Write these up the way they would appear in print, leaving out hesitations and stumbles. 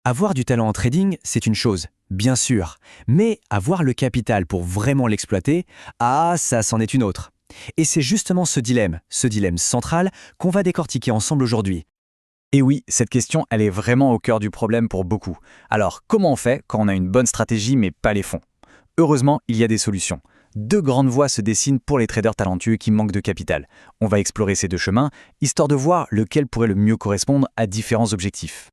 Avoir du talent en trading, c'est une chose, bien sûr. Mais avoir le capital pour vraiment l'exploiter, ça c'en est une autre. Et c'est justement ce dilemme central, qu'on va décortiquer ensemble aujourd'hui. Et oui, cette question, elle est vraiment au cœur du problème pour beaucoup. Alors, comment on fait quand on a une bonne stratégie mais pas les fonds? Heureusement, il y a des solutions. Deux grandes voies se dessinent pour les traders talentueux qui manquent de capital. On va explorer ces deux chemins, histoire de voir lequel pourrait le mieux correspondre à différents objectifs.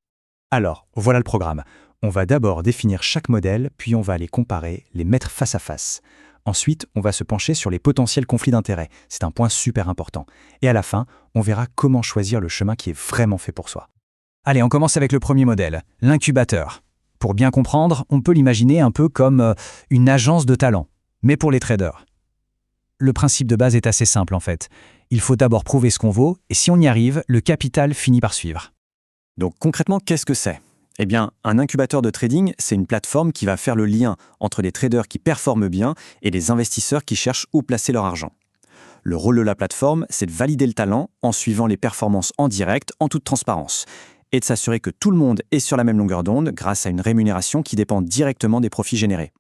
Alors, voilà le programme. On va d'abord définir chaque modèle, puis on va les comparer, les mettre face à face. Ensuite, on va se pencher sur les potentiels conflits d'intérêts. C'est un point super important. Et à la fin, on verra comment choisir le chemin qui est vraiment fait pour soi. Allez, on commence avec le premier modèle, l'incubateur. Pour bien comprendre, on peut l'imaginer un peu comme une agence de talent, mais pour les traders. Le principe de base est assez simple en fait. Il faut d'abord prouver ce qu'on vaut, et si on y arrive, le capital finit par suivre. Donc concrètement, qu'est-ce que c'est? Eh bien, un incubateur de trading, c'est une plateforme qui va faire le lien entre les traders qui performent bien et les investisseurs qui cherchent où placer leur argent. Le rôle de la plateforme, c'est de valider le talent en suivant les performances en direct, en toute transparence, et de s'assurer que tout le monde est sur la même longueur d'onde grâce à une rémunération qui dépend directement des profits générés.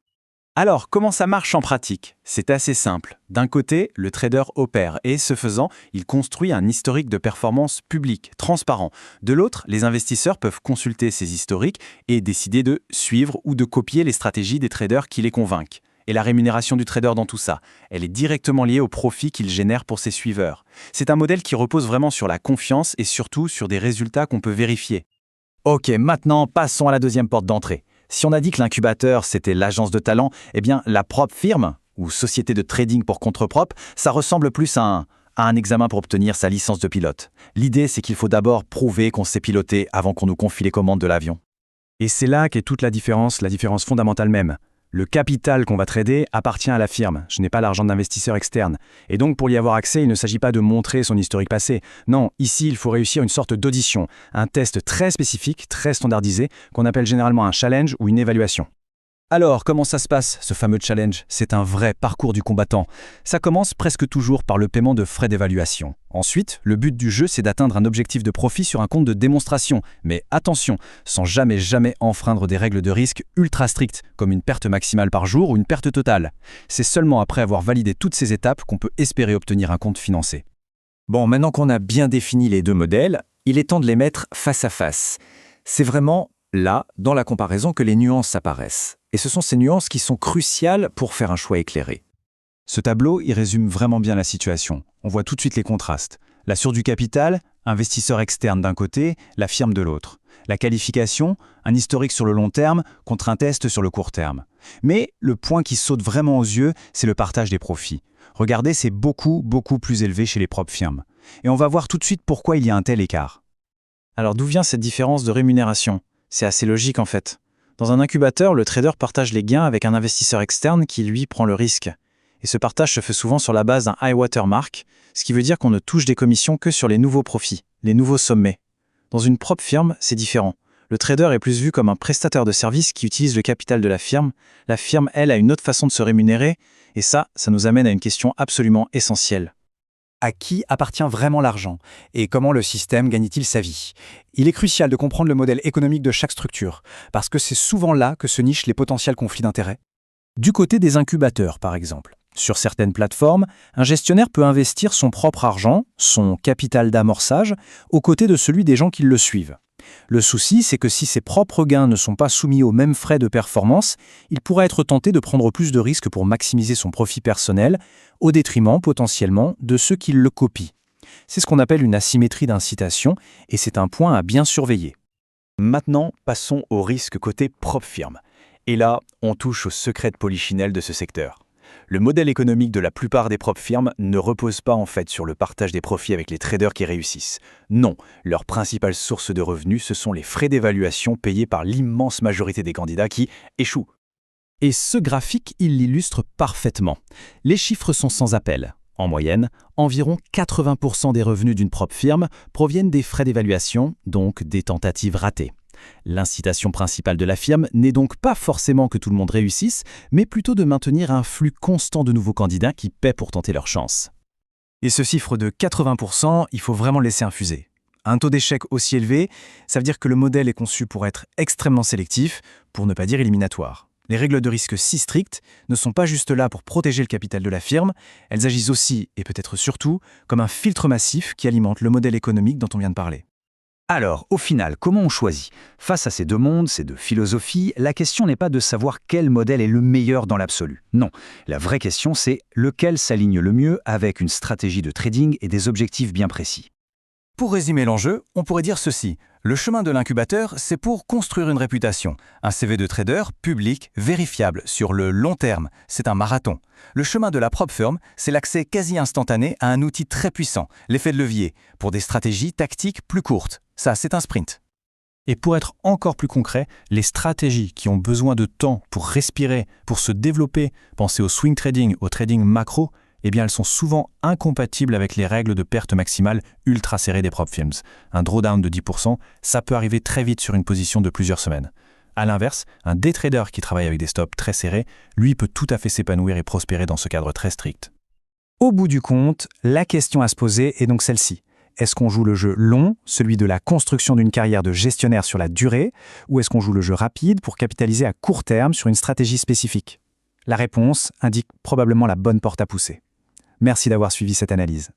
Alors, comment ça marche en pratique? C'est assez simple. D'un côté, le trader opère et, ce faisant, il construit un historique de performance public, transparent. De l'autre, les investisseurs peuvent consulter ces historiques et décider de suivre ou de copier les stratégies des traders qui les convainquent. Et la rémunération du trader dans tout ça, elle est directement liée au profit qu'il génère pour ses suiveurs. C'est un modèle qui repose vraiment sur la confiance et surtout sur des résultats qu'on peut vérifier. Ok, maintenant, passons à la deuxième porte d'entrée. Si on a dit que l'incubateur, c'était l'agence de talent, eh bien, la propre firme, ou société de trading pour compte propre, ça ressemble plus à un examen pour obtenir sa licence de pilote. L'idée, c'est qu'il faut d'abord prouver qu'on sait piloter avant qu'on nous confie les commandes de l'avion. Et c'est là qu'est toute la différence fondamentale même. Le capital qu'on va trader appartient à la firme. Je n'ai pas l'argent d'investisseurs externes. Et donc, pour y avoir accès, il ne s'agit pas de montrer son historique passé. Non, ici, il faut réussir une sorte d'audition, un test très spécifique, très standardisé, qu'on appelle généralement un challenge ou une évaluation. Alors, comment ça se passe, ce fameux challenge? C'est un vrai parcours du combattant. Ça commence presque toujours par le paiement de frais d'évaluation. Ensuite, le but du jeu, c'est d'atteindre un objectif de profit sur un compte de démonstration. Mais attention, sans jamais enfreindre des règles de risque ultra strictes, comme une perte maximale par jour ou une perte totale. C'est seulement après avoir validé toutes ces étapes qu'on peut espérer obtenir un compte financé. Bon, maintenant qu'on a bien défini les deux modèles, il est temps de les mettre face à face. C'est vraiment là, dans la comparaison, que les nuances apparaissent. Et ce sont ces nuances qui sont cruciales pour faire un choix éclairé. Ce tableau, il résume vraiment bien la situation. On voit tout de suite les contrastes. La source du capital, investisseur externe d'un côté, la firme de l'autre. La qualification, un historique sur le long terme contre un test sur le court terme. Mais le point qui saute vraiment aux yeux, c'est le partage des profits. Regardez, c'est beaucoup plus élevé chez les propres firmes. Et on va voir tout de suite pourquoi il y a un tel écart. Alors d'où vient cette différence de rémunération? C'est assez logique en fait. Dans un incubateur, le trader partage les gains avec un investisseur externe qui, lui, prend le risque. Et ce partage se fait souvent sur la base d'un high water mark, ce qui veut dire qu'on ne touche des commissions que sur les nouveaux profits, les nouveaux sommets. Dans une propre firme, c'est différent. Le trader est plus vu comme un prestataire de service qui utilise le capital de la firme. La firme, elle, a une autre façon de se rémunérer, et ça nous amène à une question absolument essentielle. À qui appartient vraiment l'argent et comment le système gagne-t-il sa vie? Il est crucial de comprendre le modèle économique de chaque structure, parce que c'est souvent là que se nichent les potentiels conflits d'intérêts. Du côté des incubateurs, par exemple. Sur certaines plateformes, un gestionnaire peut investir son propre argent, son capital d'amorçage, aux côtés de celui des gens qui le suivent. Le souci, c'est que si ses propres gains ne sont pas soumis aux mêmes frais de performance, il pourrait être tenté de prendre plus de risques pour maximiser son profit personnel, au détriment potentiellement de ceux qui le copient. C'est ce qu'on appelle une asymétrie d'incitation, et c'est un point à bien surveiller. Maintenant, passons au risque côté propre firme. Et là, on touche au secret de polichinelle de ce secteur. Le modèle économique de la plupart des propres firmes ne repose pas en fait sur le partage des profits avec les traders qui réussissent. Non, leur principale source de revenus, ce sont les frais d'évaluation payés par l'immense majorité des candidats qui échouent. Et ce graphique, il l'illustre parfaitement. Les chiffres sont sans appel. En moyenne, environ 80% des revenus d'une propre firme proviennent des frais d'évaluation, donc des tentatives ratées. L'incitation principale de la firme n'est donc pas forcément que tout le monde réussisse, mais plutôt de maintenir un flux constant de nouveaux candidats qui paient pour tenter leur chance. Et ce chiffre de 80%, il faut vraiment le laisser infuser. Un taux d'échec aussi élevé, ça veut dire que le modèle est conçu pour être extrêmement sélectif, pour ne pas dire éliminatoire. Les règles de risque si strictes ne sont pas juste là pour protéger le capital de la firme, elles agissent aussi, et peut-être surtout, comme un filtre massif qui alimente le modèle économique dont on vient de parler. Alors, au final, comment on choisit? Face à ces deux mondes, ces deux philosophies, la question n'est pas de savoir quel modèle est le meilleur dans l'absolu. Non, la vraie question c'est lequel s'aligne le mieux avec une stratégie de trading et des objectifs bien précis. Pour résumer l'enjeu, on pourrait dire ceci. Le chemin de l'incubateur, c'est pour construire une réputation. Un CV de trader public, vérifiable, sur le long terme. C'est un marathon. Le chemin de la propre firme, c'est l'accès quasi instantané à un outil très puissant, l'effet de levier, pour des stratégies tactiques plus courtes. Ça, c'est un sprint. Et pour être encore plus concret, les stratégies qui ont besoin de temps pour respirer, pour se développer, pensez au swing trading, au trading macro, eh bien elles sont souvent incompatibles avec les règles de perte maximale ultra serrées des prop firms. Un drawdown de 10%, ça peut arriver très vite sur une position de plusieurs semaines. A l'inverse, un day trader qui travaille avec des stops très serrés, lui peut tout à fait s'épanouir et prospérer dans ce cadre très strict. Au bout du compte, la question à se poser est donc celle-ci. Est-ce qu'on joue le jeu long, celui de la construction d'une carrière de gestionnaire sur la durée, ou est-ce qu'on joue le jeu rapide pour capitaliser à court terme sur une stratégie spécifique? La réponse indique probablement la bonne porte à pousser. Merci d'avoir suivi cette analyse.